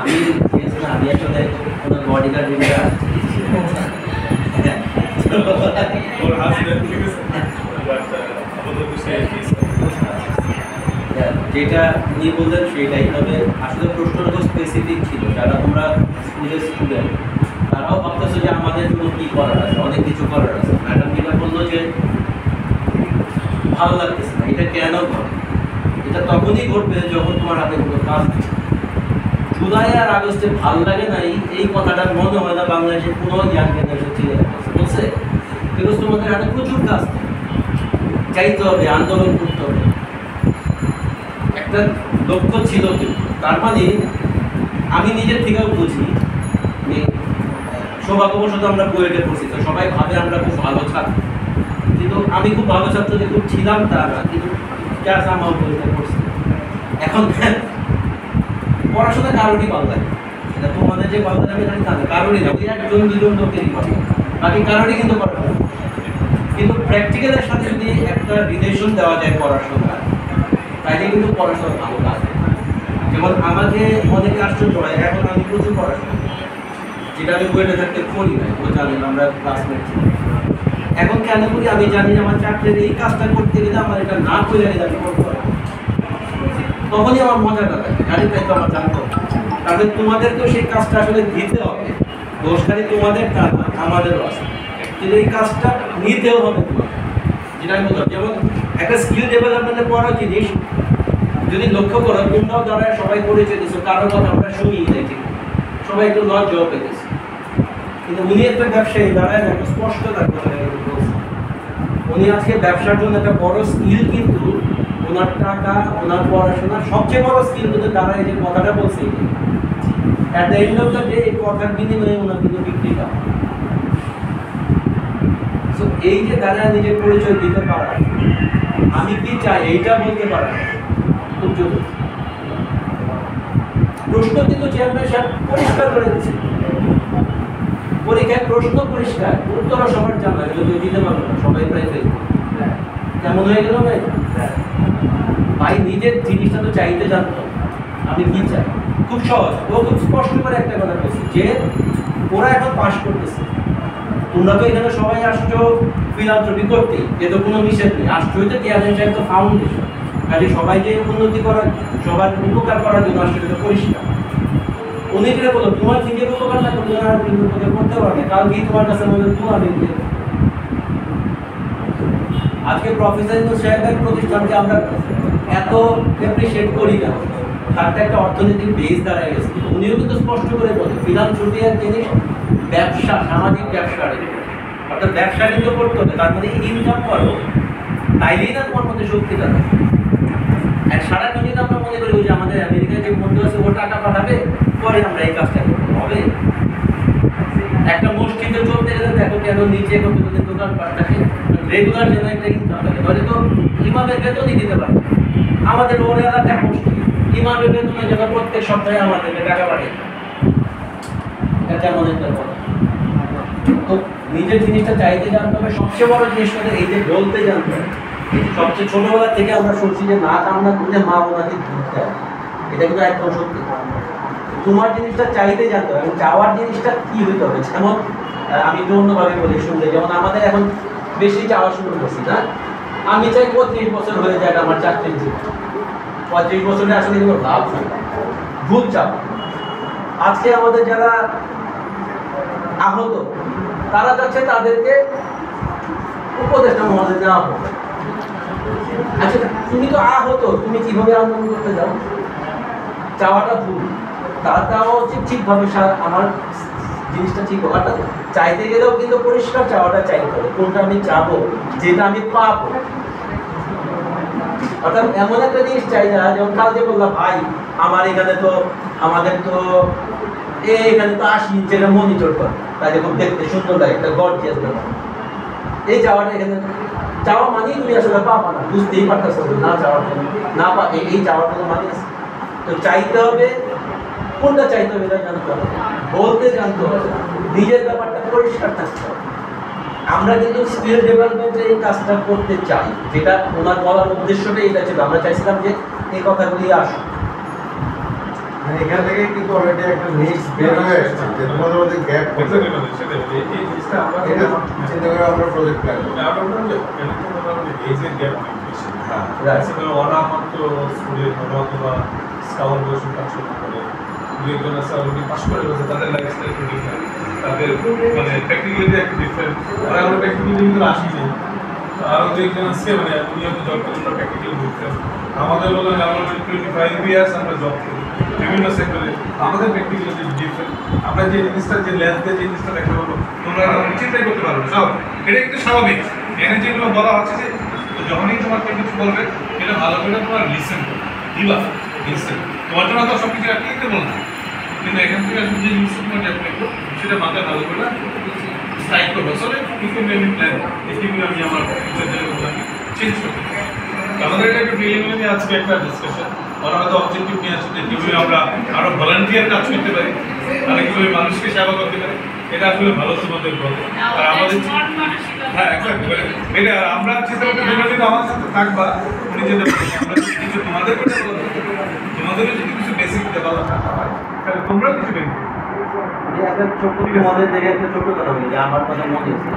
আমি আমি আসলে কোনো বডিগার্ড রিভিউটা যেটা উনি বললেন সেটাই, তবে আসলে প্রশ্নটা তো স্পেসিফিক ছিল। যারা তোমরা স্কুলের স্টুডেন্ট তারাও ভাবতেছো যে আমাদের জন্য কী করার আছে, অনেক কিছু করার আছে। ম্যাডাম যেটা বললো যে ভালো লাগতেছে না, এটা কেন ঘটে? এটা তখনই ঘটবে যখন তোমার হাতে কোনো কাজ নেই। জুলাই আর আগস্টে ভালো লাগে না এই কথাটা মনে হয় না বাংলাদেশের কোনো ইয়াং জেনারেশন ছেলে বলছে। কিন্তু তোমাদের হাতে প্রচুর কাজ নেই, চাইতে হবে, আন্দোলন করতে হবে। একটা লক্ষ্য ছিল কিন্তু, তার মানে আমি নিজের থেকেও বুঝি যে সৌভাগ্যবশত আমরা বুয়েটে পড়ছি, তো সবাই ভাবে আমরা খুব ভালো ছাত্র, কিন্তু আমি খুব ভালো ছাত্র যে খুব ছিলাম তা না, কিন্তু ক্লাস আমার বুয়েটে পড়ছি। এখন পড়াশোনা কারোরই ভালো লাগে, এটা তোমাদের যে ভালো লাগে তা না, কারোরই না, ওই একজন দুজন লোকেরই ভালো, বাকি কারোরই কিন্তু পড়াশোনা। কিন্তু প্র্যাকটিক্যালের সাথে যদি একটা রিলেশন দেওয়া যায় পড়াশোনা, তাইলে কিন্তু পড়াশোনা ভালো লাগে। যেমন আমাকে অনেকে আশ্চর্য হয়, এখন আমি প্রচুর পড়াশোনা যেটা আমি বইটা থাকতে করি না, ও জানেন আমরা ক্লাসমেট ছিলাম। এখন কেন করি আমি জানি যে আমার চাকরির এই কাজটা করতে গেলে আমার এটা না করে গেলে আমি করতে পারি, তখনই আমার মজাটা লাগে। জানি তাই তো আমার জানতে হবে, তাহলে তোমাদেরকেও সেই কাজটা আসলে দিতে হবে। দোষকারী তোমাদের তা না, আমাদেরও আছে, কিন্তু এই কাজটা নিতেও হবে তোমার। যেটা আমি বললাম, যেমন একটা স্কিল ডেভেলপমেন্টের বড় জিনিস যদি লক্ষ্য করো, তোমরাও দাঁড়ায় সবাই পরিচয় দিচ্ছ, কারোর কথা আমরা শুনি নাই, ঠিক সবাই একটু লজ্জাও পেয়েছে। কিন্তু উনি একটা ব্যবসায়ী দাঁড়ায় একটা স্পষ্ট তার কথা বলছে, উনি আজকে ব্যবসার জন্য একটা বড় স্কিল, কিন্তু ওনার টাকা, ওনার পড়াশোনা সবচেয়ে বড় স্কিল কিন্তু দাঁড়ায় যে কথাটা বলছে, at the end of the day এই কথার বিনিময়ে ওনার কিন্তু বিক্রিটা। তো এই যে দাঁড়ায় নিজের পরিচয় দিতে পারা, আমি কি চাই এইটা বলতে পারা খুব জরুরি। প্রশ্ন কিন্তু চেয়ারম্যান সাহেব পরিষ্কার করে দিচ্ছে, পরীক্ষায় প্রশ্ন পরিষ্কার, উত্তর সবার জানা, কিন্তু কেউ দিতে পারবে না, সবাই প্রায় ফেল। কেমন হয়ে গেল ভাই? ভাই নিজের জিনিসটা তো চাইতে জানতো, আমি কি চাই। খুব সহজ, ও খুব স্পষ্ট করে একটা কথা বলছে যে ওরা এখন পাস করতেছে, তোমরা তো এখানে সবাই আসছো ফিলান্থ্রপি করতে, এ তো কোনো নিষেধ নেই, আসছো হইতে চেয়ারম্যান সাহেব তো ফাউন্ডেশন, কাজে সবাইকে উন্নতি করার, সবার উপকার করার জন্য আসলে এটা পরিষ্কার। উনি যেটা বলো, তোমার নিজের উপকার না করলে আর উপকার করতে পারবে, কালকে তোমার কাছে বলে তোমার আজকে প্রফেসর সাহেবের প্রতিষ্ঠানকে আমরা এত অ্যাপ্রিসিয়েট করি না, তার একটা অর্থনৈতিক বেস দাঁড়ায় গেছে। উনিও কিন্তু স্পষ্ট করে বলে ফিলান্থ্রপি এক জিনিস ব্যবসা, সামাজিক ব্যবসা, অর্থাৎ ব্যবসা কিন্তু করতে হবে, তার মধ্যে ইনকাম করো, তাইলেই না তোমার মধ্যে শক্তিটা থাকে। আর সারাক্ষণ যদি আমরা মনে করি যে আমাদের আমেরিকায় যে বন্ধু আছে ও টাকা পাঠাবে, পরে আমরা এই কাজটা করতে হবে। একটা মসজিদে চলতে গেলে দেখো কেন নিচে কত দোকানপাট থাকে, রেগুলার যেন একটা ইনকাম থাকে, তাহলে তো ইমামের বেতনই দিতে পারবে। আমাদের ওর এলাকায় মসজিদ, ইমামের বেতনের জন্য প্রত্যেক সপ্তাহে আমাদেরকে টাকা পাঠায়, এটা কেমন একটা কথা। তো নিজের জিনিসটা চাইতে জানতে হবে, সবচেয়ে বড় জিনিস হচ্ছে এই যে বলতে জানতে হবে। সবচেয়ে ছোটবেলা থেকে আমরা শুনছি যে না কামনা করলে মা ওনাকে ধরতে হবে, এটা কিন্তু একদম সত্যি। তোমার জিনিসটা চাইতে জানতে হবে, এবং চাওয়ার জিনিসটা কি হইতে হবে। যেমন আমি একটু অন্যভাবে বলি শুনলে, যেমন আমাদের এখন বেশি চাওয়া শুরু করছি না, আমি চাই 35 বছর হয়ে যায় আমার চাকরির জীবন। 35 বছরে আসলে কোনো লাভ নেই, ভুল চাওয়া। আজকে আমাদের যারা আহত তারা যাচ্ছে তাদেরকে উপদেষ্টা মহোদয় দেওয়া হবে। আচ্ছা তুমি তো আহত, তুমি কিভাবে আন্দোলন করতে যাও? চাওয়াটা ভুল, তার চাওয়া উচিত ঠিকভাবে আমার জিনিসটা ঠিক হবে। অর্থাৎ চাইতে গেলেও কিন্তু পরিষ্কার চাওয়াটা চাইতে হবে, কোনটা আমি চাবো, যেটা আমি পাবো। অর্থাৎ এমন একটা জিনিস চাই না, যেমন কালকে বললাম ভাই আমার এখানে তো আমাদের তো এখানে তো 80 ইঞ্চের মনিটর করে, তাই খুব দেখতে সুন্দর লাগে, একটা গর্জিয়াস ব্যাপার। এই চাওয়াটা এখানে চাওয়া মানেই তুমি আসলে পাবা না, বুঝতেই পারতেছ না চাওয়ার জন্য না পা, এই চাওয়ার কোনো মানে আছে? তো চাইতে হবে, কোনটা চাইতে হবে এটা জানতে হবে, বলতে জানতে হবে, নিজের ব্যাপারটা পরিষ্কার থাকতে হবে। আমরা কিন্তু স্কিল ডেভেলপমেন্টে এই কাজটা করতে চাই, যেটা ওনার বলার উদ্দেশ্যটাই এটা ছিল। আমরা চাইছিলাম যে এই কথাগুলি আসুক, এখান থেকে কিন্তু অলরেডি একটা মিক্স বের হয়ে আসছে যে তোমাদের মধ্যে গ্যাপ করতে সেটা এই জিনিসটা আমরা এটা চিন্তা করে আমরা প্রজেক্ট প্ল্যান করি। এই যে গ্যাপ বেশি হ্যাঁ ওরা মাত্র স্কুলে অথবা স্কাউট বসে কাজ করতে পারে দুইজন আছে অলরেডি পাস করে গেছে তাদের লাইফস্টাইল একটু ডিফারেন্ট তাদের মানে প্র্যাকটিক্যালি একটু ডিফারেন্ট ওরা আমরা প্র্যাকটিক্যালি কিন্তু আসিনি আরও দুইজন আছে মানে নিয়মিত জব করি আমরা প্র্যাকটিক্যালি ডিফারেন্ট আমাদের বলে আমরা 25 ইয়ার্স আমরা জব করি বিভিন্ন সেক্টরে আমাদের প্র্যাকটিক্যালি ডিফারেন্ট আমরা যে জিনিসটা যে লেন্স দিয়ে যে জিনিসটা দেখা হলো তোমরা চিন্তাই করতে পারবে সব এটা একটু স্বাভাবিক এখানে যেগুলো বলা হচ্ছে যে যখনই তোমার কেউ কিছু বলবে এটা ভালো করে তোমার লিসেন করবে দিবা লিসেন তোমার জন্য তো সব কিছু আপনি লিখতে বলো না কিন্তু এখান থেকে আসলে যে জিনিসটা তোমার ডেভেলপ করবো সেটা মাথায় ভালো করে স্ট্রাইক করবো সবে কিন্তু মেবি প্ল্যান এটিগুলো আমি আমার ফিউচার জায়গাগুলো আমি চেঞ্জ করতে পারি আমাদের এটা একটু প্রিলিমিনারি আজকে একটা ডিসকাশন ওরা হয়তো অবজেক্টিভ নিয়ে আসছে কীভাবে আমরা আরও ভলান্টিয়ার কাজ করতে পারি তাহলে কীভাবে মানুষকে সেবা করতে পারি এটা আসলে ভালো তোমাদের বলবো আর আমাদের হ্যাঁ এটা আমরা চিন্তা করতে তোমরা যদি আমার সাথে থাকবা উনি যেটা আমরা কিছু তোমাদের কথা বলবো তোমাদের যদি কিছু বেসিক ডেভেলপ হয় তাহলে তোমরা কিছু বেনিফিট একটা ছোট্ট তোমাদের থেকে একটা ছোট্ট কথা বলি যে আমার কথা মনে হচ্ছে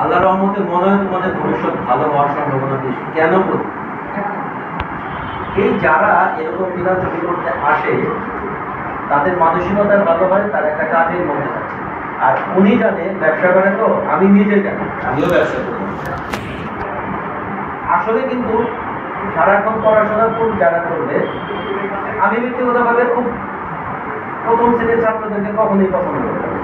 আল্লাহর রহমতে মনে হয় তোমাদের ভবিষ্যৎ ভালো হওয়ার সম্ভাবনা বেশি কেন বলি এই যারা এরকম ফিলান্থ্রপি করতে আসে তাদের মানসিকতা ভালো হয় তার একটা কাজের মধ্যে থাকে আর উনি জানে ব্যবসা করে তো আমি নিজে জানি আমিও ব্যবসা করি আসলে কিন্তু সারাক্ষণ পড়াশোনার পর যারা করবে আমি ব্যক্তিগতভাবে খুব প্রথম শ্রেণীর ছাত্রদেরকে কখনোই পছন্দ করি